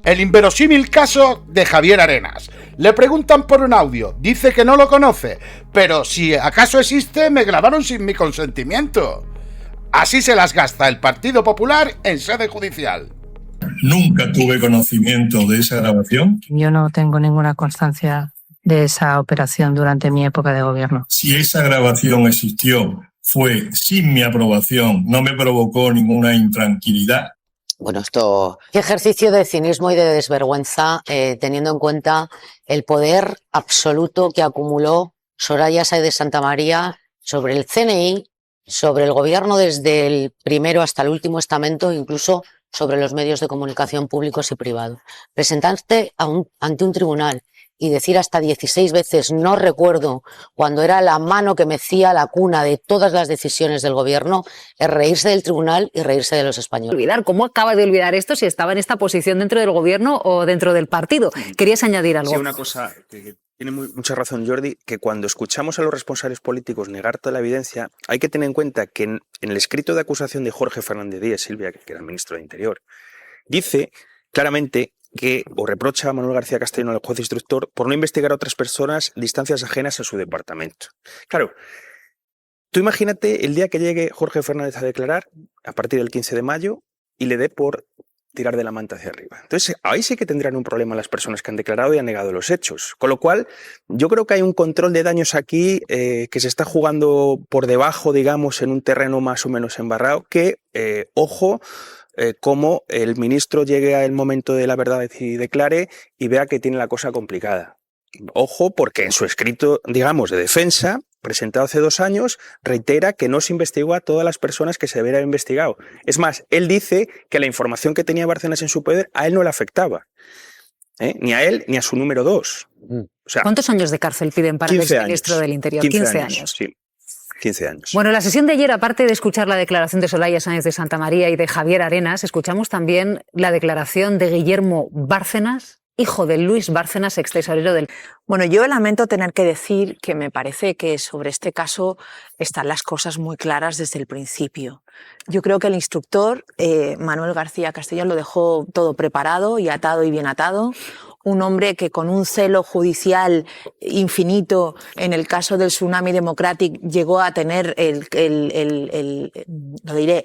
El inverosímil caso de Javier Arenas. Le preguntan por un audio, dice que no lo conoce, pero si acaso existe, me grabaron sin mi consentimiento. Así se las gasta el Partido Popular en sede judicial. Nunca tuve conocimiento de esa grabación. Yo no tengo ninguna constancia de esa operación durante mi época de gobierno. Si esa grabación existió, fue sin mi aprobación, no me provocó ninguna intranquilidad. Bueno, esto... Qué ejercicio de cinismo y de desvergüenza, teniendo en cuenta el poder absoluto que acumuló Soraya Sáenz de Santamaría sobre el CNI, sobre el gobierno desde el primero hasta el último estamento, incluso sobre los medios de comunicación públicos y privados. Presentarte ante un tribunal y decir hasta 16 veces no recuerdo cuando era la mano que mecía la cuna de todas las decisiones del gobierno, es reírse del tribunal y reírse de los españoles. ¿Cómo acaba de olvidar esto si estaba en esta posición dentro del gobierno o dentro del partido? ¿Querías añadir algo? Sí, una cosa que tiene mucha razón Jordi, que cuando escuchamos a los responsables políticos negar toda la evidencia, hay que tener en cuenta que en el escrito de acusación de Jorge Fernández Díaz Silvia, que era el ministro de Interior, dice claramente que o reprocha a Manuel García Castellón, al juez instructor, por no investigar a otras personas de instancias ajenas a su departamento. Claro, tú imagínate el día que llegue Jorge Fernández a declarar, a partir del 15 de mayo, y le dé por tirar de la manta hacia arriba. Entonces, ahí sí que tendrán un problema las personas que han declarado y han negado los hechos. Con lo cual, yo creo que hay un control de daños aquí que se está jugando por debajo, digamos, en un terreno más o menos embarrado, que, ojo, cómo el ministro llegue al momento de la verdad y declare y vea que tiene la cosa complicada. Ojo, porque en su escrito, digamos, de defensa, presentado hace 2 años, reitera que no se investigó a todas las personas que se debería haber investigado. Es más, él dice que la información que tenía Bárcenas en su poder a él no le afectaba. Ni a él ni a su número 2. O sea, ¿cuántos años de cárcel piden para el exministro del Interior? 15 años. Sí. 15 años. Bueno, la sesión de ayer, aparte de escuchar la declaración de Soraya Sáenz de Santamaría y de Javier Arenas, escuchamos también la declaración de Guillermo Bárcenas, hijo de Luis Bárcenas, extesorero del... Bueno, yo lamento tener que decir que me parece que sobre este caso están las cosas muy claras desde el principio. Yo creo que el instructor, Manuel García Castellón, lo dejó todo preparado y atado y bien atado. Un hombre que con un celo judicial infinito, en el caso del Tsunami Democratic, llegó a tener el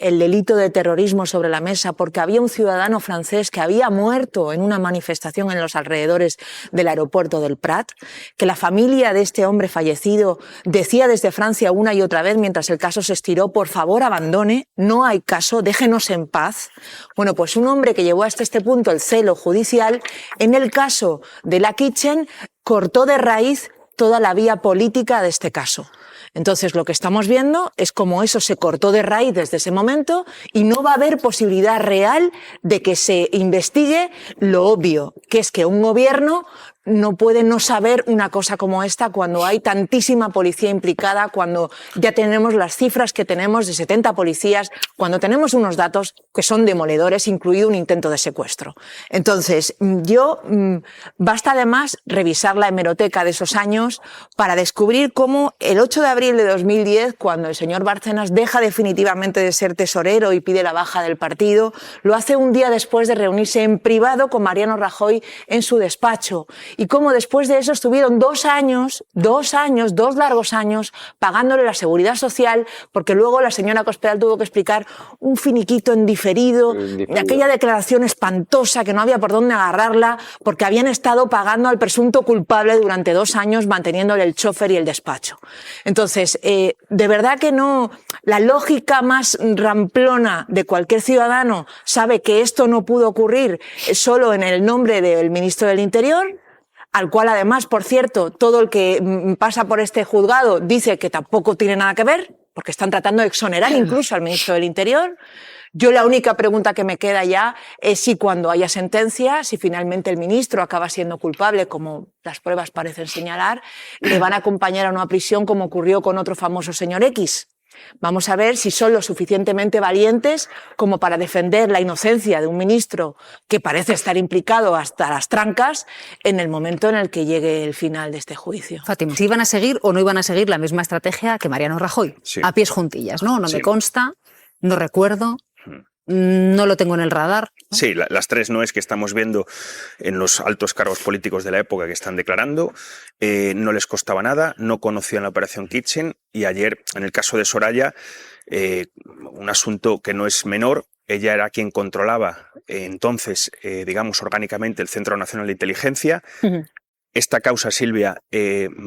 delito de terrorismo sobre la mesa porque había un ciudadano francés que había muerto en una manifestación en los alrededores del aeropuerto del Prat, que la familia de este hombre fallecido decía desde Francia una y otra vez mientras el caso se estiró: por favor abandone, no hay caso, déjenos en paz. Bueno, pues un hombre que llevó hasta este punto el celo judicial, en el caso de la Kitchen, cortó de raíz toda la vía política de este caso. Entonces, lo que estamos viendo es cómo eso se cortó de raíz desde ese momento y no va a haber posibilidad real de que se investigue lo obvio, que es que un gobierno no puede no saber una cosa como esta cuando hay tantísima policía implicada, cuando ya tenemos las cifras que tenemos de 70 policías, cuando tenemos unos datos que son demoledores, incluido un intento de secuestro. Entonces, basta además revisar la hemeroteca de esos años para descubrir cómo el 8 de abril de 2010, cuando el señor Bárcenas deja definitivamente de ser tesorero y pide la baja del partido, lo hace un día después de reunirse en privado con Mariano Rajoy en su despacho. Y cómo después de eso estuvieron 2 largos años, pagándole la seguridad social, porque luego la señora Cospedal tuvo que explicar un finiquito en diferido, de aquella declaración espantosa que no había por dónde agarrarla, porque habían estado pagando al presunto culpable durante 2 años, manteniéndole el chofer y el despacho. Entonces, de verdad que no, la lógica más ramplona de cualquier ciudadano sabe que esto no pudo ocurrir solo en el nombre del ministro del Interior, al cual además, por cierto, todo el que pasa por este juzgado dice que tampoco tiene nada que ver, porque están tratando de exonerar incluso al ministro del Interior. Yo la única pregunta que me queda ya es si cuando haya sentencia, si finalmente el ministro acaba siendo culpable, como las pruebas parecen señalar, le van a acompañar a una prisión como ocurrió con otro famoso señor X. Vamos a ver si son lo suficientemente valientes como para defender la inocencia de un ministro que parece estar implicado hasta las trancas en el momento en el que llegue el final de este juicio. Fátima, ¿si iban a seguir o no iban a seguir la misma estrategia que Mariano Rajoy? Sí. A pies juntillas, ¿no? No Sí. me consta, no recuerdo. no lo tengo en el radar. ¿No? Sí, las tres noes que estamos viendo en los altos cargos políticos de la época que están declarando, no les costaba nada, no conocían la operación Kitchen, y ayer, en el caso de Soraya, un asunto que no es menor, ella era quien controlaba entonces, digamos, orgánicamente el Centro Nacional de Inteligencia. Esta causa, Silvia,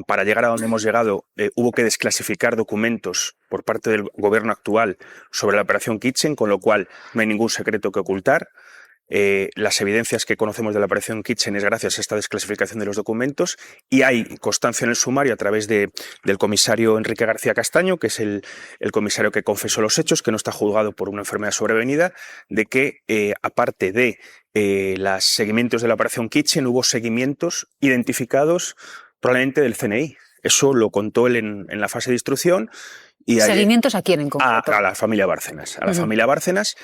para llegar a donde hemos llegado, hubo que desclasificar documentos por parte del gobierno actual sobre la operación Kitchen, con lo cual no hay ningún secreto que ocultar. Las evidencias que conocemos de la operación Kitchen es gracias a esta desclasificación de los documentos, y hay constancia en el sumario a través del comisario Enrique García Castaño, que es el comisario que confesó los hechos, que no está juzgado por una enfermedad sobrevenida, de que aparte de los seguimientos de la operación Kitchen, hubo seguimientos identificados probablemente del CNI. Eso lo contó él en la fase de instrucción. Y ¿Seguimientos a quién en concreto? A la familia Bárcenas. A la familia Bárcenas.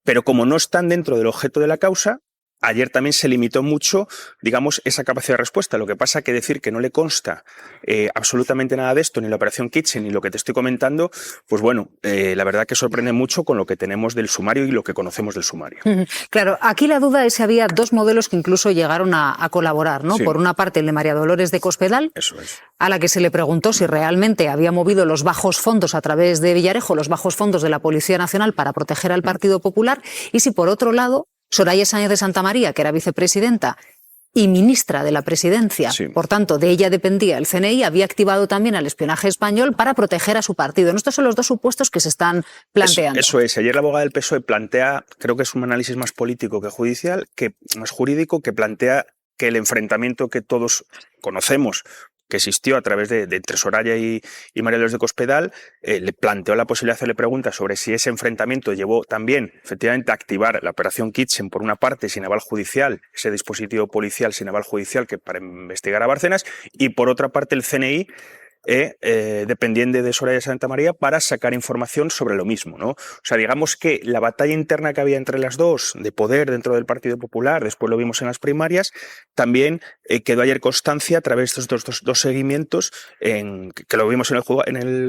Pero como no están dentro del objeto de la causa, ayer también se limitó mucho, digamos, esa capacidad de respuesta. Lo que pasa que decir que no le consta absolutamente nada de esto, ni la operación Kitchen, ni lo que te estoy comentando, pues bueno, la verdad que sorprende mucho con lo que tenemos del sumario y lo que conocemos del sumario. Claro, aquí la duda es si había dos modelos que incluso llegaron a colaborar, ¿no? Sí. Por una parte, el de María Dolores de Cospedal, Eso es. a la que se le preguntó si realmente había movido los bajos fondos a través de Villarejo, los bajos fondos de la Policía Nacional para proteger al Partido Popular, y si por otro lado Soraya Sáenz de Santamaría, que era vicepresidenta y ministra de la Presidencia, Sí. por tanto, de ella dependía el CNI, había activado también al espionaje español para proteger a su partido. Estos son los dos supuestos que se están planteando. Eso es. Ayer la abogada del PSOE plantea, creo que es un análisis más político que judicial, más jurídico, que plantea que el enfrentamiento que todos conocemos, que existió a través de entre Soraya y María Dolores de Cospedal, le planteó la posibilidad de hacerle preguntas sobre si ese enfrentamiento llevó también, efectivamente, a activar la operación Kitchen, por una parte, sin aval judicial, ese dispositivo policial sin aval judicial que para investigar a Bárcenas, y por otra parte el CNI, dependiente de Soraya Santamaría, para sacar información sobre lo mismo, ¿no? O sea, digamos que la batalla interna que había entre las dos, de poder dentro del Partido Popular, después lo vimos en las primarias, también quedó ayer constancia a través de estos dos seguimientos, que lo vimos en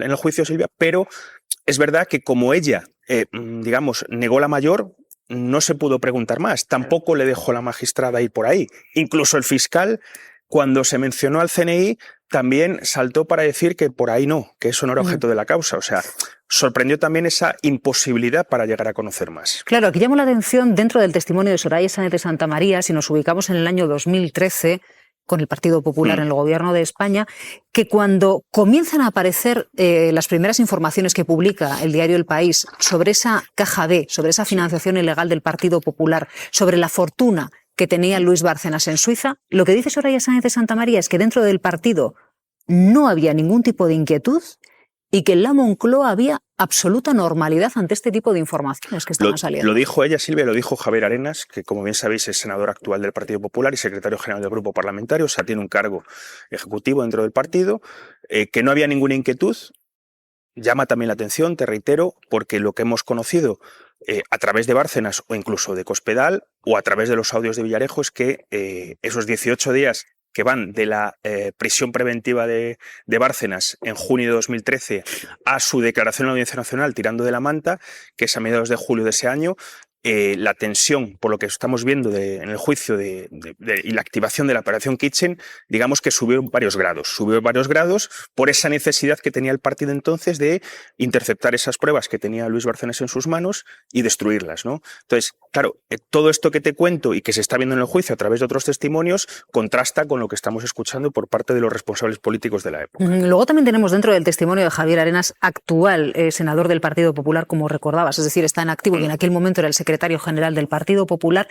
el juicio, Silvia, pero es verdad que como ella, digamos, negó la mayor, no se pudo preguntar más, tampoco le dejó la magistrada ir por ahí. Incluso el fiscal, cuando se mencionó al CNI, también saltó para decir que por ahí no, que eso no era objeto de la causa. O sea, sorprendió también esa imposibilidad para llegar a conocer más. Claro, aquí llamo la atención dentro del testimonio de Soraya Sáenz de Santamaría, si nos ubicamos en el año 2013, con el Partido Popular en el gobierno de España, que cuando comienzan a aparecer las primeras informaciones que publica el diario El País sobre esa caja B, sobre esa financiación ilegal del Partido Popular, sobre la fortuna que tenía Luis Bárcenas en Suiza, lo que dice Soraya Sáenz de Santamaría es que dentro del partido no había ningún tipo de inquietud y que en la Moncloa había absoluta normalidad ante este tipo de informaciones que estaban saliendo. Lo dijo ella, Silvia, lo dijo Javier Arenas, que como bien sabéis es senador actual del Partido Popular y secretario general del grupo parlamentario, o sea, tiene un cargo ejecutivo dentro del partido, que no había ninguna inquietud. Llama también la atención, te reitero, porque lo que hemos conocido a través de Bárcenas o incluso de Cospedal o a través de los audios de Villarejo es que esos 18 días que van de la prisión preventiva de Bárcenas en junio de 2013 a su declaración en la Audiencia Nacional tirando de la manta, que es a mediados de julio de ese año, la tensión, por lo que estamos viendo en el juicio y la activación de la operación Kitchen, digamos que subió varios grados por esa necesidad que tenía el partido entonces de interceptar esas pruebas que tenía Luis Bárcenas en sus manos y destruirlas, ¿no? Entonces, claro, todo esto que te cuento y que se está viendo en el juicio a través de otros testimonios contrasta con lo que estamos escuchando por parte de los responsables políticos de la época. Luego también tenemos dentro del testimonio de Javier Arenas, actual senador del Partido Popular, como recordabas, es decir, está en activo y en aquel momento era el secretario general del Partido Popular,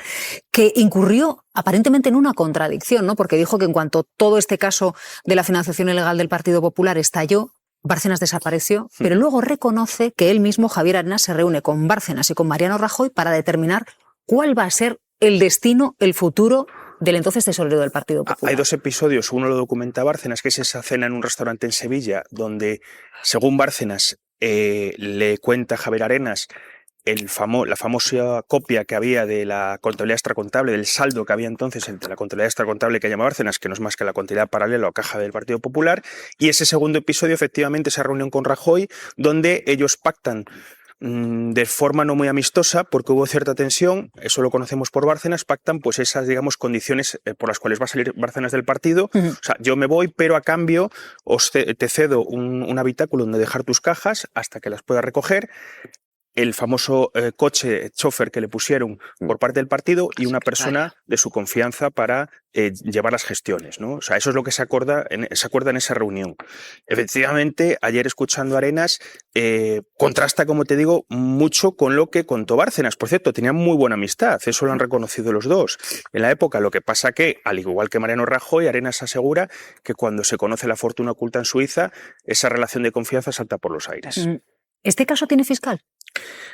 que incurrió aparentemente en una contradicción, ¿no? Porque dijo que en cuanto todo este caso de la financiación ilegal del Partido Popular estalló, Bárcenas desapareció, pero luego reconoce que él mismo, Javier Arenas, se reúne con Bárcenas y con Mariano Rajoy para determinar cuál va a ser el destino, el futuro del entonces tesorero del Partido Popular. Hay dos episodios, uno lo documenta Bárcenas, que es esa cena en un restaurante en Sevilla, donde, según Bárcenas, le cuenta a Javier Arenas la famosa copia que había de la contabilidad extracontable, del saldo que había entonces entre la contabilidad extracontable que llama Bárcenas, que no es más que la contabilidad paralela o caja del Partido Popular, y ese segundo episodio, efectivamente, esa reunión con Rajoy, donde ellos pactan de forma no muy amistosa, porque hubo cierta tensión, eso lo conocemos por Bárcenas, pactan pues esas, digamos, condiciones por las cuales va a salir Bárcenas del partido. O sea, yo me voy, pero a cambio te cedo un habitáculo donde dejar tus cajas hasta que las puedas recoger. El famoso chofer que le pusieron por parte del partido y una persona de su confianza para llevar las gestiones, ¿no? O sea, eso es lo que se acuerda en esa reunión. Efectivamente, ayer escuchando a Arenas, contrasta, como te digo, mucho con lo que contó Bárcenas. Por cierto, tenían muy buena amistad, eso lo han reconocido los dos. En la época, lo que pasa que, al igual que Mariano Rajoy, Arenas asegura que cuando se conoce la fortuna oculta en Suiza, esa relación de confianza salta por los aires. ¿Este caso tiene fiscal?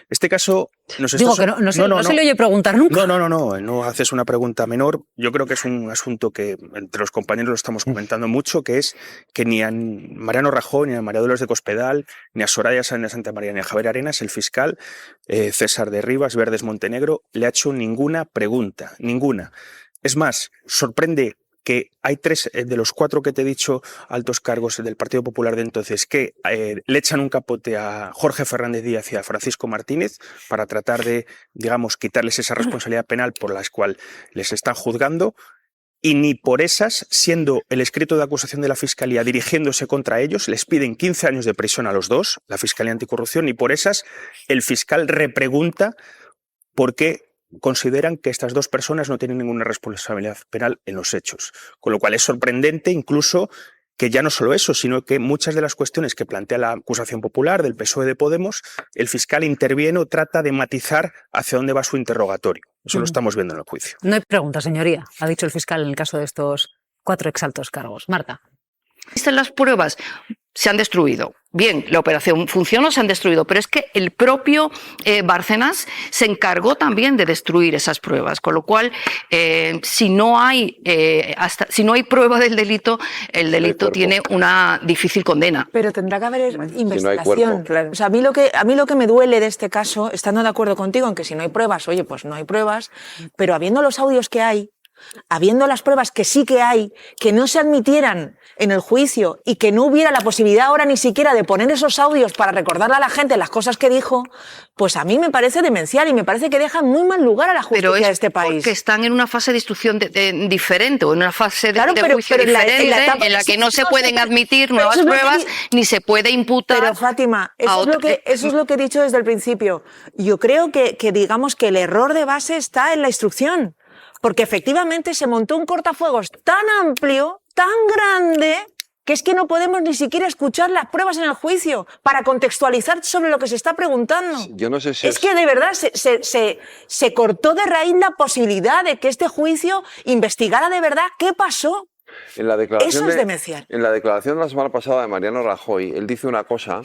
Este caso nos Digo que no se le oye preguntar nunca. No haces una pregunta menor. Yo creo que es un asunto que entre los compañeros lo estamos comentando mucho, que es que ni a Mariano Rajoy, ni a María Dolores de Cospedal, ni a Soraya Sáenz de Santamaría, ni a Javier Arenas, el fiscal César de Rivas Verdes Montenegro, le ha hecho ninguna pregunta, ninguna. Es más, sorprende que hay 3 de los 4 que te he dicho altos cargos del Partido Popular de entonces que le echan un capote a Jorge Fernández Díaz y a Francisco Martínez para tratar de, digamos, quitarles esa responsabilidad penal por la cual les están juzgando, y ni por esas, siendo el escrito de acusación de la Fiscalía dirigiéndose contra ellos, les piden 15 años de prisión a los dos, la Fiscalía Anticorrupción, ni por esas el fiscal repregunta por qué consideran que estas 2 personas no tienen ninguna responsabilidad penal en los hechos. Con lo cual es sorprendente incluso que ya no solo eso, sino que muchas de las cuestiones que plantea la acusación popular del PSOE de Podemos, el fiscal interviene o trata de matizar hacia dónde va su interrogatorio. Eso lo estamos viendo en el juicio. No hay pregunta, señoría, ha dicho el fiscal en el caso de estos 4 exaltos cargos. Marta. Las pruebas se han destruido. Bien, la operación funcionó, se han destruido, pero es que el propio Bárcenas se encargó también de destruir esas pruebas, con lo cual, si no hay prueba del delito, el delito tiene una difícil condena. Pero tendrá que haber investigación. Si no hay cuerpo. Claro. O sea, a mí lo que me duele de este caso, estando de acuerdo contigo en que si no hay pruebas, oye, pues no hay pruebas, pero habiendo los audios que hay, habiendo las pruebas que sí que hay, que no se admitieran en el juicio y que no hubiera la posibilidad ahora ni siquiera de poner esos audios para recordarle a la gente las cosas que dijo, pues a mí me parece demencial y me parece que deja muy mal lugar a la justicia de este país. Porque están en una fase de instrucción diferente o en una fase de juicio diferente en la que no se pueden admitir nuevas pruebas ni se puede imputar. Pero Fátima, eso es lo que he dicho desde el principio. Yo creo que digamos que el error de base está en la instrucción. Porque efectivamente se montó un cortafuegos tan amplio, tan grande, que es que no podemos ni siquiera escuchar las pruebas en el juicio para contextualizar sobre lo que se está preguntando. Yo no sé si es que de verdad se cortó de raíz la posibilidad de que este juicio investigara de verdad qué pasó. En la declaración Eso es demencial. En la declaración de la semana pasada de Mariano Rajoy, él dice una cosa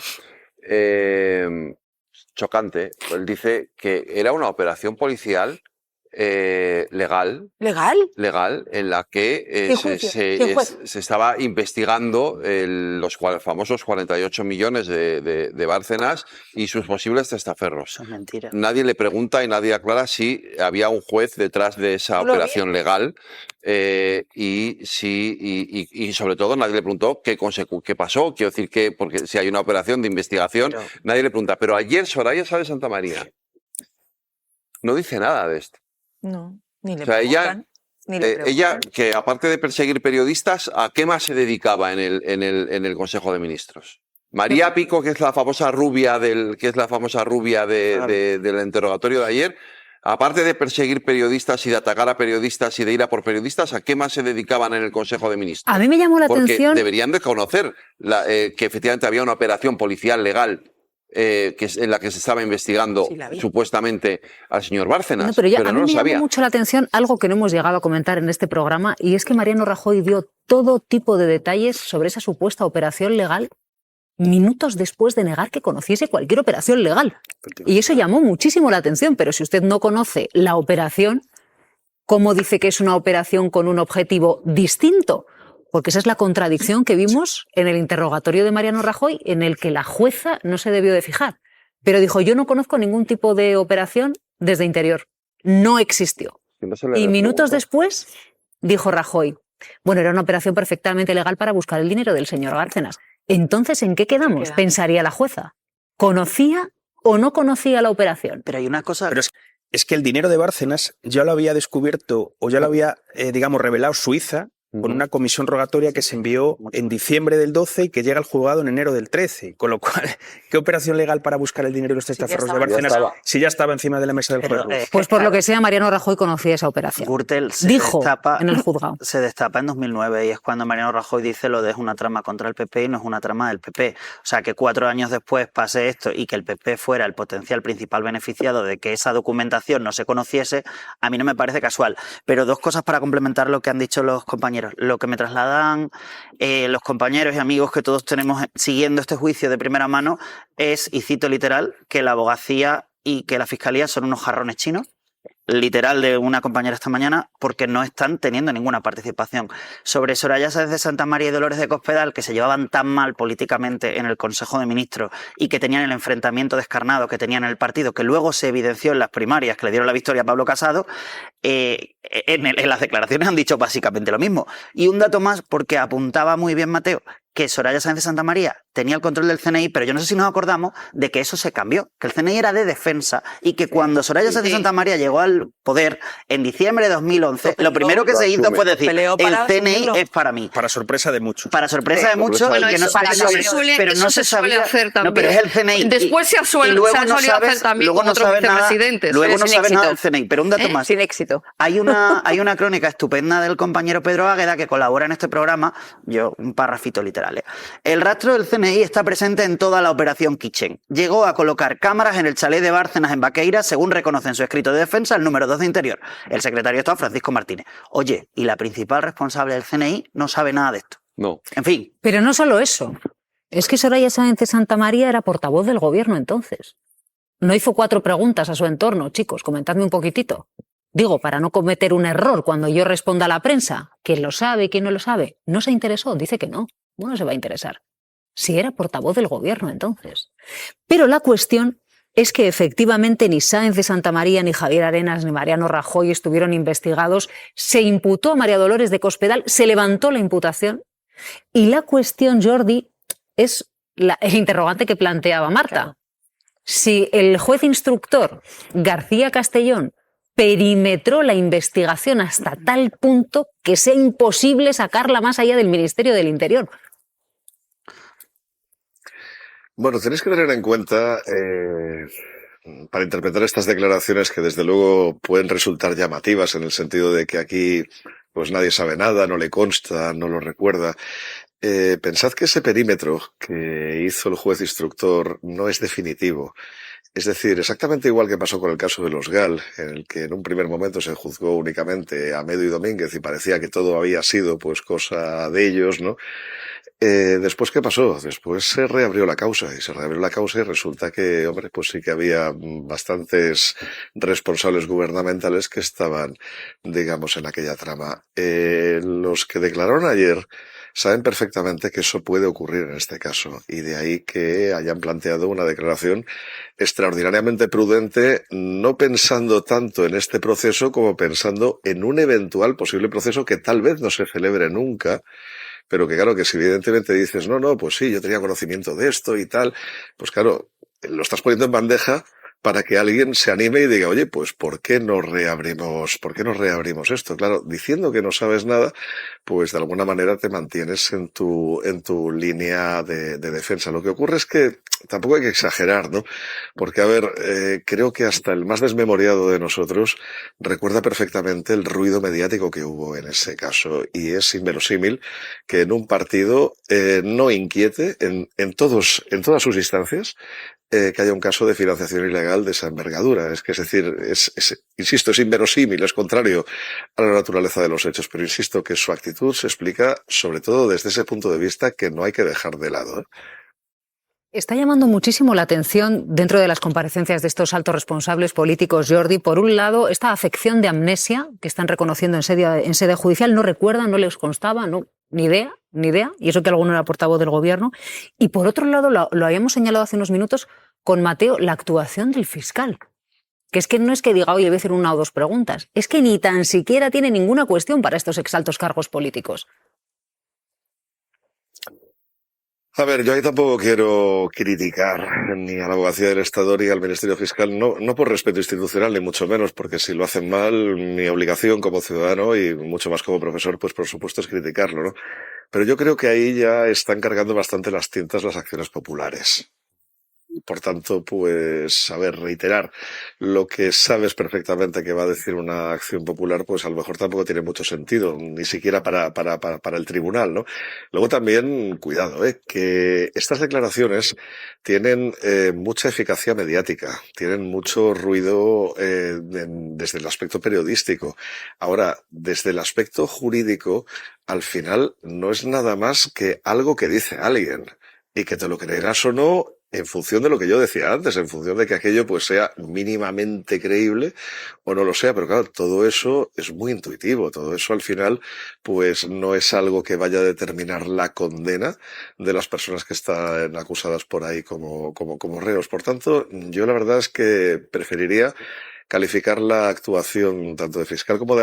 chocante. Él dice que era una operación policial legal, en la que se estaba investigando los famosos 48 millones de Bárcenas y sus posibles testaferros. Nadie le pregunta y nadie aclara si había un juez detrás de esa operación legal y sobre todo nadie le preguntó qué pasó. Quiero decir que, porque si hay una operación de investigación, nadie le pregunta. Pero ayer Soraya Sáenz de Santamaría no dice nada de esto. No, ni le preguntan. Ella, que aparte de perseguir periodistas, ¿a qué más se dedicaba en el Consejo de Ministros? María Pico, que es la famosa rubia del interrogatorio de ayer, aparte de perseguir periodistas y de atacar a periodistas y de ir a por periodistas, ¿a qué más se dedicaban en el Consejo de Ministros? A mí me llamó la atención. Porque deberían de conocer que efectivamente había una operación policial legal en la que se estaba investigando supuestamente al señor Bárcenas, pero a mí me llamó mucho la atención algo que no hemos llegado a comentar en este programa, y es que Mariano Rajoy dio todo tipo de detalles sobre esa supuesta operación legal minutos después de negar que conociese cualquier operación legal. Y eso llamó muchísimo la atención, pero si usted no conoce la operación, ¿cómo dice que es una operación con un objetivo distinto? Porque esa es la contradicción que vimos en el interrogatorio de Mariano Rajoy, en el que la jueza no se debió de fijar. Pero dijo, yo no conozco ningún tipo de operación desde Interior. No existió. Y minutos después dijo Rajoy, bueno, era una operación perfectamente legal para buscar el dinero del señor Bárcenas. Entonces, ¿en qué quedamos? Pensaría la jueza. ¿Conocía o no conocía la operación. Pero hay una cosa... Pero es que el dinero de Bárcenas ya lo había descubierto o ya lo había, digamos, revelado Suiza con una comisión rogatoria que se envió en diciembre del 12 y que llega al juzgado en enero del 13. Con lo cual, ¿qué operación legal para buscar el dinero de los testaferros de Bárcenas si ya estaba encima de la mesa del juez? Pues por lo que sea, Mariano Rajoy conocía esa operación. Gürtel dijo en el juzgado. Se destapa en 2009 y es cuando Mariano Rajoy dice lo de es una trama contra el PP y no es una trama del PP. O sea, que 4 años después pase esto y que el PP fuera el potencial principal beneficiado de que esa documentación no se conociese, a mí no me parece casual. Pero 2 cosas para complementar lo que han dicho los compañeros. Lo que me trasladan los compañeros y amigos que todos tenemos siguiendo este juicio de primera mano es, y cito literal, que la abogacía y que la fiscalía son unos jarrones chinos, literal de una compañera esta mañana, porque no están teniendo ninguna participación. Sobre Soraya Sáenz de Santamaría y Dolores de Cospedal, que se llevaban tan mal políticamente en el Consejo de Ministros y que tenían el enfrentamiento descarnado que tenían en el partido, que luego se evidenció en las primarias que le dieron la victoria a Pablo Casado, en las declaraciones han dicho básicamente lo mismo. Y un dato más, porque apuntaba muy bien Mateo, que Soraya Sáenz de Santamaría tenía el control del CNI, pero yo no sé si nos acordamos de que eso se cambió, que el CNI era de defensa y que cuando Soraya Sáenz de Santamaría llegó al poder en diciembre de 2011, lo primero que se hizo fue decir, el CNI es para mí. Para sorpresa de muchos. Para sorpresa de muchos, bueno, que no pero no se sabía hacer también. No, pero es el CNI. Después se ha solido hacer también con otros vicepresidentes. Luego no sabes nada del CNI, pero un dato más. Sin éxito. Hay una crónica estupenda del compañero Pedro Águeda que colabora en este programa, un parrafito literal. El rastro del CNI está presente en toda la operación Kitchen. Llegó a colocar cámaras en el chalet de Bárcenas en Baqueira, según reconoce en su escrito de defensa el número 2 de Interior, el secretario de Estado Francisco Martínez. Oye, y la principal responsable del CNI no sabe nada de esto. No. En fin. Pero no solo eso. Es que Soraya Sáenz de Santamaría era portavoz del gobierno entonces. No hizo 4 preguntas a su entorno, chicos, comentadme un poquitito. Digo, para no cometer un error cuando yo responda a la prensa, ¿quién lo sabe y quién no lo sabe? ¿No se interesó? Dice que no. ¿Cómo se va a interesar? Si era portavoz del gobierno entonces. Pero la cuestión es que efectivamente ni Sáenz de Santamaría, ni Javier Arenas, ni Mariano Rajoy estuvieron investigados. Se imputó a María Dolores de Cospedal, se levantó la imputación. Y la cuestión, Jordi, es el interrogante que planteaba Marta. Claro. Si el juez instructor García Castellón perimetró la investigación hasta tal punto que sea imposible sacarla más allá del Ministerio del Interior. Bueno, tenéis que tener en cuenta, para interpretar estas declaraciones que desde luego pueden resultar llamativas en el sentido de que aquí pues nadie sabe nada, no le consta, no lo recuerda. Pensad que ese perímetro que hizo el juez instructor no es definitivo. Es decir, exactamente igual que pasó con el caso de los GAL, en el que en un primer momento se juzgó únicamente a Medo y Domínguez y parecía que todo había sido pues cosa de ellos, ¿no? Después, ¿qué pasó? Después se reabrió la causa y resulta que, hombre, pues sí que había bastantes responsables gubernamentales que estaban, digamos, en aquella trama. Los que declararon ayer saben perfectamente que eso puede ocurrir en este caso y de ahí que hayan planteado una declaración extraordinariamente prudente, no pensando tanto en este proceso como pensando en un eventual posible proceso que tal vez no se celebre nunca, pero que claro, que si evidentemente dices, no, pues sí, yo tenía conocimiento de esto y tal, pues claro, lo estás poniendo en bandeja para que alguien se anime y diga, oye, pues ¿por qué no reabrimos esto? Claro, diciendo que no sabes nada, pues de alguna manera te mantienes en tu línea de defensa. Lo que ocurre es que tampoco hay que exagerar, ¿no? Porque, a ver, creo que hasta el más desmemoriado de nosotros recuerda perfectamente el ruido mediático que hubo en ese caso. Y es inverosímil que en un partido no inquiete en todas sus instancias que haya un caso de financiación ilegal de esa envergadura. Es decir, insisto, es inverosímil, es contrario a la naturaleza de los hechos, pero insisto que su actitud se explica sobre todo desde ese punto de vista que no hay que dejar de lado, ¿eh? Está llamando muchísimo la atención dentro de las comparecencias de estos altos responsables políticos, Jordi, por un lado, esta afección de amnesia que están reconociendo en sede judicial, no recuerdan, no les constaba, no, ni idea, y eso que alguno era portavoz del gobierno. Y por otro lado, lo habíamos señalado hace unos minutos con Mateo, la actuación del fiscal. Que es que no es que diga, oye, voy a hacer 1 o 2 preguntas, es que ni tan siquiera tiene ninguna cuestión para estos exaltos cargos políticos. A ver, yo ahí tampoco quiero criticar ni a la Abogacía del Estado ni al Ministerio Fiscal, no por respeto institucional ni mucho menos, porque si lo hacen mal, mi obligación como ciudadano y mucho más como profesor, pues por supuesto es criticarlo, ¿no? Pero yo creo que ahí ya están cargando bastante las tintas las acciones populares. Por tanto, pues, a ver, reiterar lo que sabes perfectamente que va a decir una acción popular, pues a lo mejor tampoco tiene mucho sentido, ni siquiera para el tribunal, ¿no? Luego también, cuidado, que estas declaraciones tienen mucha eficacia mediática, tienen mucho ruido desde el aspecto periodístico. Ahora, desde el aspecto jurídico, al final no es nada más que algo que dice alguien, y que te lo creerás o no, en función de lo que yo decía antes, en función de que aquello pues sea mínimamente creíble o no lo sea, pero claro, todo eso es muy intuitivo, todo eso al final pues no es algo que vaya a determinar la condena de las personas que están acusadas por ahí como reos. Por tanto, yo la verdad es que preferiría calificar la actuación tanto de fiscal como de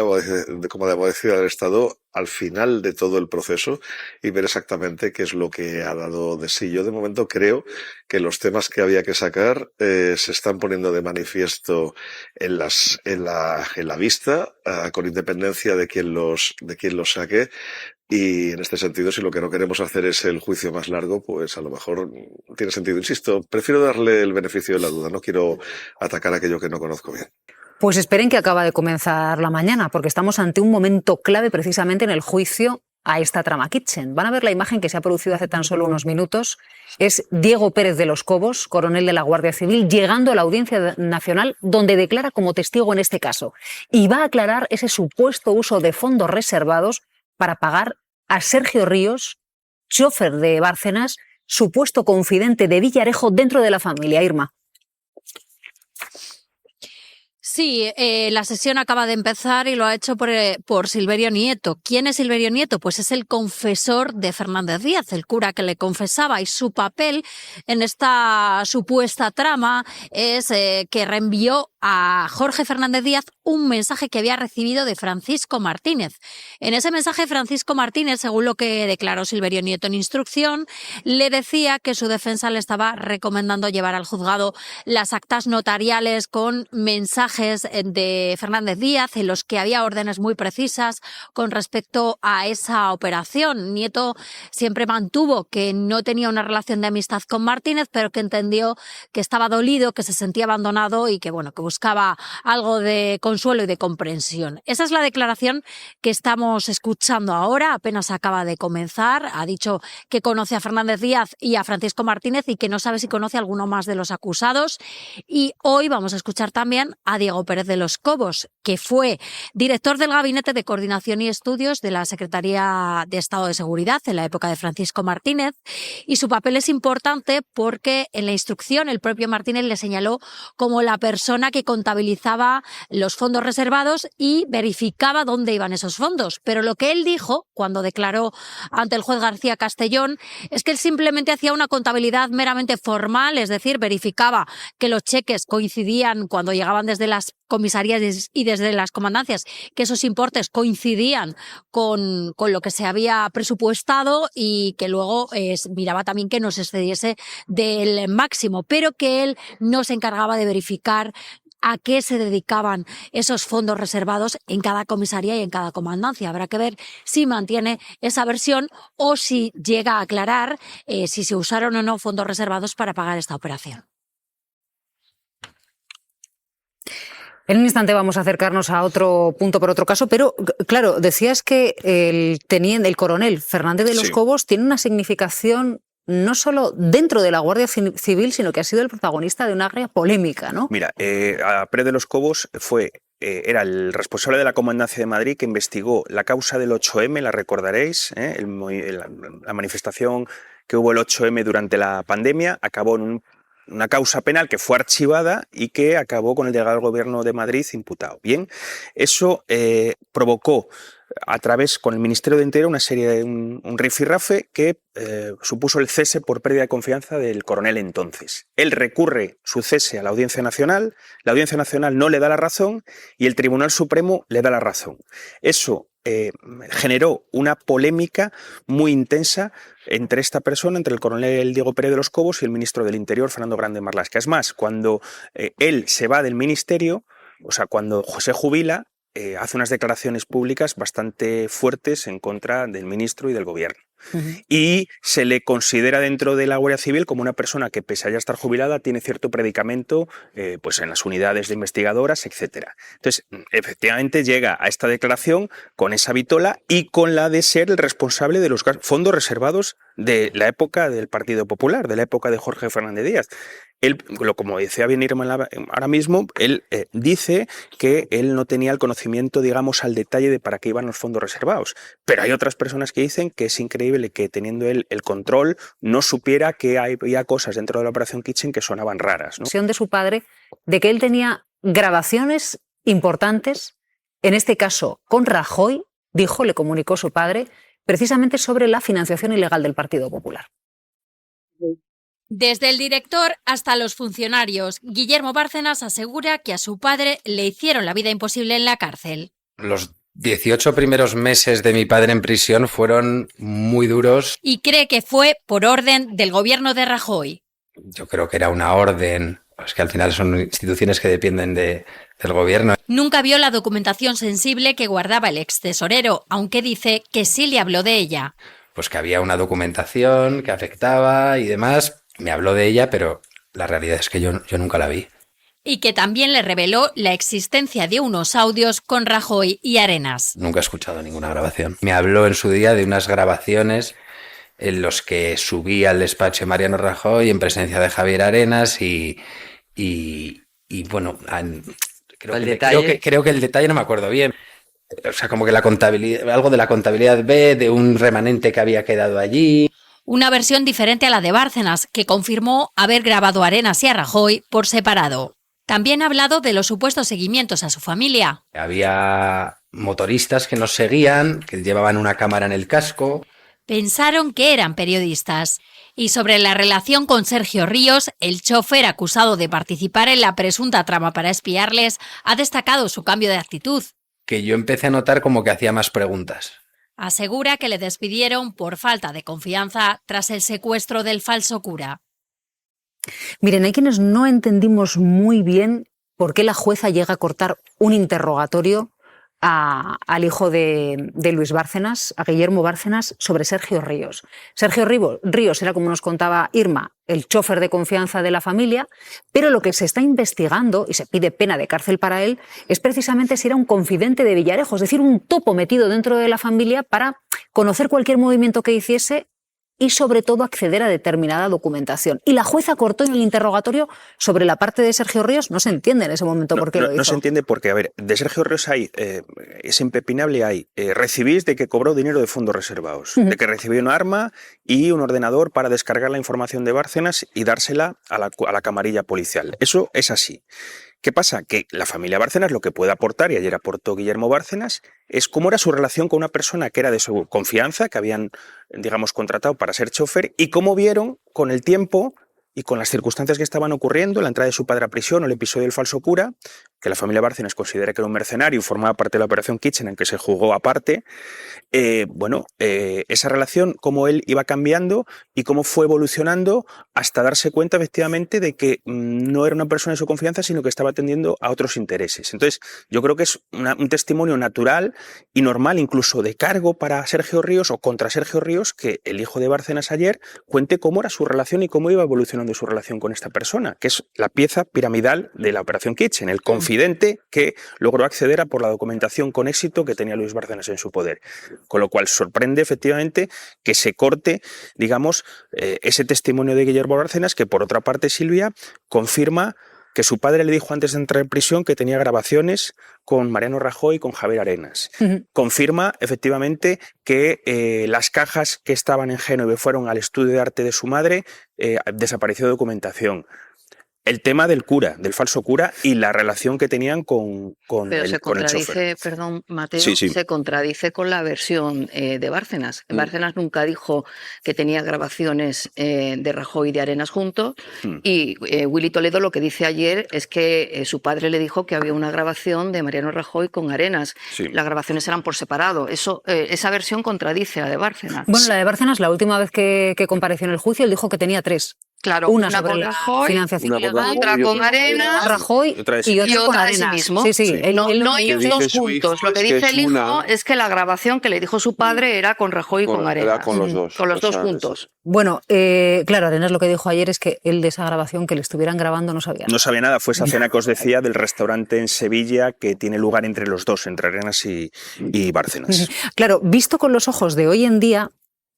abogacía del Estado al final de todo el proceso y ver exactamente qué es lo que ha dado de sí. Yo de momento creo que los temas que había que sacar se están poniendo de manifiesto en la vista, con independencia de quién los saque. Y en este sentido, si lo que no queremos hacer es el juicio más largo, pues a lo mejor tiene sentido. Insisto, prefiero darle el beneficio de la duda, no quiero atacar aquello que no conozco bien. Pues esperen que acaba de comenzar la mañana, porque estamos ante un momento clave precisamente en el juicio a esta trama Kitchen. Van a ver la imagen que se ha producido hace tan solo unos minutos. Es Diego Pérez de los Cobos, coronel de la Guardia Civil, llegando a la Audiencia Nacional, donde declara como testigo en este caso. Y va a aclarar ese supuesto uso de fondos reservados para pagar a Sergio Ríos, chofer de Bárcenas, supuesto confidente de Villarejo dentro de la familia. Irma. Sí, la sesión acaba de empezar y lo ha hecho por Silverio Nieto. ¿Quién es Silverio Nieto? Pues es el confesor de Fernández Díaz, el cura que le confesaba, y su papel en esta supuesta trama es que reenvió a Jorge Fernández Díaz un mensaje que había recibido de Francisco Martínez. En ese mensaje, Francisco Martínez, según lo que declaró Silverio Nieto en instrucción, le decía que su defensa le estaba recomendando llevar al juzgado las actas notariales con mensajes de Fernández Díaz en los que había órdenes muy precisas con respecto a esa operación. Nieto siempre mantuvo que no tenía una relación de amistad con Martínez, pero que entendió que estaba dolido, que se sentía abandonado y que, bueno, que buscaba algo de consuelo y de comprensión. Esa es la declaración que estamos escuchando ahora, apenas acaba de comenzar. Ha dicho que conoce a Fernández Díaz y a Francisco Martínez y que no sabe si conoce a alguno más de los acusados. Y hoy vamos a escuchar también a Diego Pérez de los Cobos, que fue director del Gabinete de Coordinación y Estudios de la Secretaría de Estado de Seguridad en la época de Francisco Martínez, y su papel es importante porque en la instrucción el propio Martínez le señaló como la persona que contabilizaba los fondos reservados y verificaba dónde iban esos fondos. Pero lo que él dijo cuando declaró ante el juez García Castellón es que él simplemente hacía una contabilidad meramente formal, es decir, verificaba que los cheques coincidían cuando llegaban desde las comisarías y desde las comandancias, que esos importes coincidían con lo que se había presupuestado y que luego miraba también que no se excediese del máximo, pero que él no se encargaba de verificar a qué se dedicaban esos fondos reservados en cada comisaría y en cada comandancia. Habrá que ver si mantiene esa versión o si llega a aclarar si se usaron o no fondos reservados para pagar esta operación. En un instante vamos a acercarnos a otro punto por otro caso, pero claro, decías que el coronel Fernández de los Cobos tiene una significación no solo dentro de la Guardia Civil, sino que ha sido el protagonista de una agria polémica, ¿no? Mira, a Pérez de los Cobos era el responsable de la Comandancia de Madrid que investigó la causa del 8M, la recordaréis, la manifestación que hubo el 8M durante la pandemia, acabó en una causa penal que fue archivada y que acabó con el delegado del Gobierno de Madrid imputado. Bien, eso provocó con el Ministerio de Interior una serie de un rifirrafe que supuso el cese por pérdida de confianza del coronel entonces. Él recurre su cese a la Audiencia Nacional no le da la razón y el Tribunal Supremo le da la razón. Eso generó una polémica muy intensa entre esta persona, entre el coronel Diego Pérez de los Cobos y el ministro del Interior, Fernando Grande Marlaska. Es más, cuando él se va del ministerio, o sea, cuando se jubila, hace unas declaraciones públicas bastante fuertes en contra del ministro y del gobierno. Y se le considera dentro de la Guardia Civil como una persona que, pese a ya estar jubilada, tiene cierto predicamento pues en las unidades de investigadoras, etc. Entonces, efectivamente llega a esta declaración con esa vitola y con la de ser el responsable de los fondos reservados de la época del Partido Popular, de la época de Jorge Fernández Díaz. Él, como decía bien Irma ahora mismo, él dice que él no tenía el conocimiento, digamos, al detalle de para qué iban los fondos reservados. Pero hay otras personas que dicen que es increíble que, teniendo él el control, no supiera que había cosas dentro de la Operación Kitchen que sonaban raras, ¿no? De su padre, de que él tenía grabaciones importantes, en este caso con Rajoy, dijo, le comunicó su padre, precisamente sobre la financiación ilegal del Partido Popular. Desde el director hasta los funcionarios, Guillermo Bárcenas asegura que a su padre le hicieron la vida imposible en la cárcel. Los 18 primeros meses de mi padre en prisión fueron muy duros. Y cree que fue por orden del gobierno de Rajoy. Yo creo que era una orden. Es que al final son instituciones que dependen del gobierno. Nunca vio la documentación sensible que guardaba el extesorero, aunque dice que sí le habló de ella. Pues que había una documentación que afectaba y demás. Me habló de ella, pero la realidad es que yo nunca la vi. Y que también le reveló la existencia de unos audios con Rajoy y Arenas. Nunca he escuchado ninguna grabación. Me habló en su día de unas grabaciones en los que subí al despacho de Mariano Rajoy en presencia de Javier Arenas y bueno, creo que el detalle no me acuerdo bien. O sea, como que la contabilidad, algo de la contabilidad B, de un remanente que había quedado allí. Una versión diferente a la de Bárcenas, que confirmó haber grabado a Arenas y a Rajoy por separado. También ha hablado de los supuestos seguimientos a su familia. Había motoristas que nos seguían, que llevaban una cámara en el casco. Pensaron que eran periodistas. Y sobre la relación con Sergio Ríos, el chofer acusado de participar en la presunta trama para espiarles, ha destacado su cambio de actitud. Que yo empecé a notar como que hacía más preguntas. Asegura que le despidieron por falta de confianza tras el secuestro del falso cura. Miren, hay quienes no entendimos muy bien por qué la jueza llega a cortar un interrogatorio al hijo de Luis Bárcenas, a Guillermo Bárcenas, sobre Sergio Ríos. Sergio Ríos era, como nos contaba Irma, el chofer de confianza de la familia, pero lo que se está investigando, y se pide pena de cárcel para él, es precisamente si era un confidente de Villarejo, es decir, un topo metido dentro de la familia para conocer cualquier movimiento que hiciese y, sobre todo, acceder a determinada documentación. Y la jueza cortó en el interrogatorio sobre la parte de Sergio Ríos. No se entiende en ese momento por qué lo hizo. No se entiende porque, a ver, de Sergio Ríos es impepinable, recibís de que cobró dinero de fondos reservados, de que recibió un arma y un ordenador para descargar la información de Bárcenas y dársela a la camarilla policial. Eso es así. ¿Qué pasa? Que la familia Bárcenas lo que puede aportar, y ayer aportó Guillermo Bárcenas, es cómo era su relación con una persona que era de su confianza, que habían, digamos, contratado para ser chofer, y cómo vieron con el tiempo y con las circunstancias que estaban ocurriendo, la entrada de su padre a prisión o el episodio del falso cura, que la familia Bárcenas considera que era un mercenario y formaba parte de la Operación Kitchen, en que se jugó aparte, esa relación, cómo él iba cambiando y cómo fue evolucionando hasta darse cuenta efectivamente de que no era una persona de su confianza, sino que estaba atendiendo a otros intereses. Entonces, yo creo que es un testimonio natural y normal, incluso de cargo para Sergio Ríos o contra Sergio Ríos, que el hijo de Bárcenas ayer cuente cómo era su relación y cómo iba evolucionando su relación con esta persona, que es la pieza piramidal de la Operación Kitchen, el confidente que logró acceder a por la documentación con éxito que tenía Luis Bárcenas en su poder. Con lo cual sorprende efectivamente que se corte, digamos, ese testimonio de Guillermo Bárcenas, que por otra parte, Silvia, confirma que su padre le dijo antes de entrar en prisión que tenía grabaciones con Mariano Rajoy y con Javier Arenas. Confirma efectivamente que las cajas que estaban en Génove fueron al estudio de arte de su madre, desapareció documentación. El tema del cura, del falso cura, y la relación que tenían con Pero se con el chofer. contradice, perdón, Mateo, Sí, sí. se contradice con la versión de Bárcenas. Bárcenas nunca dijo que tenía grabaciones de Rajoy y de Arenas juntos, y Willy Toledo lo que dice ayer es que su padre le dijo que había una grabación de Mariano Rajoy con Arenas. Sí. Las grabaciones eran por separado. Esa versión contradice a la de Bárcenas. Bueno, la de Bárcenas, la última vez que compareció en el juicio, él dijo que tenía 3. Claro, una una sobre con la Rajoy, financiación otra con Arenas, Rajoy y otra con a sí Arenas. mismo. Sí. No ellos dos su juntos. hijo Lo que es que dice es el hijo una- es que la grabación que le dijo su padre era con Rajoy y con Arenas. Era con los dos. Con los dos O sea, juntos. Bueno, claro, Arenas lo que dijo ayer es que él de esa grabación que le estuvieran grabando no sabía. No sabía nada, fue esa cena que os decía del restaurante en Sevilla que tiene lugar entre los dos, entre Arenas y Bárcenas. Claro, visto con los ojos de hoy en día,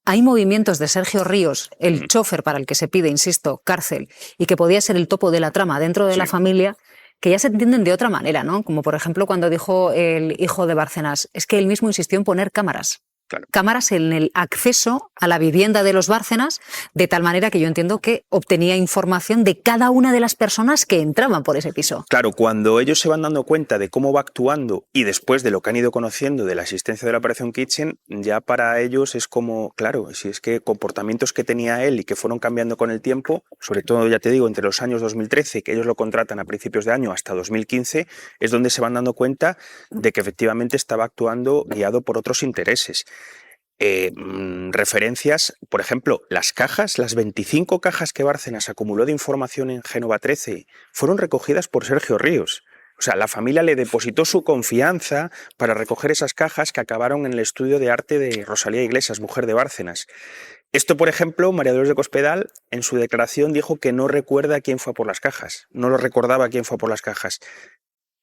hay movimientos de Sergio Ríos, el chofer para el que se pide, insisto, cárcel, y que podía ser el topo de la trama dentro de la familia, que ya se entienden de otra manera, ¿no? Como por ejemplo cuando dijo el hijo de Bárcenas, es que él mismo insistió en poner cámaras. Claro. Cámaras en el acceso a la vivienda de los Bárcenas, de tal manera que yo entiendo que obtenía información de cada una de las personas que entraban por ese piso. Claro, cuando ellos se van dando cuenta de cómo va actuando y después de lo que han ido conociendo de la existencia de la Operación Kitchen, ya para ellos es como, claro, si es que comportamientos que tenía él y que fueron cambiando con el tiempo, sobre todo, ya te digo, entre los años 2013, que ellos lo contratan a principios de año, hasta 2015, es donde se van dando cuenta de que efectivamente estaba actuando guiado por otros intereses. Referencias, por ejemplo, las cajas, las 25 cajas que Bárcenas acumuló de información en Génova 13 fueron recogidas por Sergio Ríos. O sea, la familia le depositó su confianza para recoger esas cajas que acabaron en el estudio de arte de Rosalía Iglesias, mujer de Bárcenas. Esto, por ejemplo, María Dolores de Cospedal en su declaración dijo que no recuerda quién fue por las cajas, no lo recordaba quién fue por las cajas.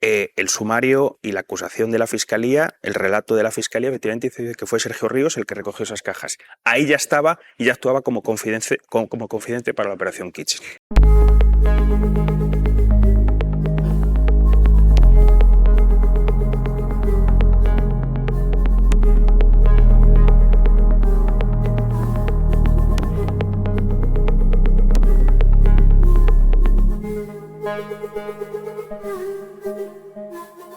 El sumario y la acusación de la Fiscalía, el relato de la Fiscalía, efectivamente dice que fue Sergio Ríos el que recogió esas cajas. Ahí ya estaba y ya actuaba como confidente para la Operación Kitchen.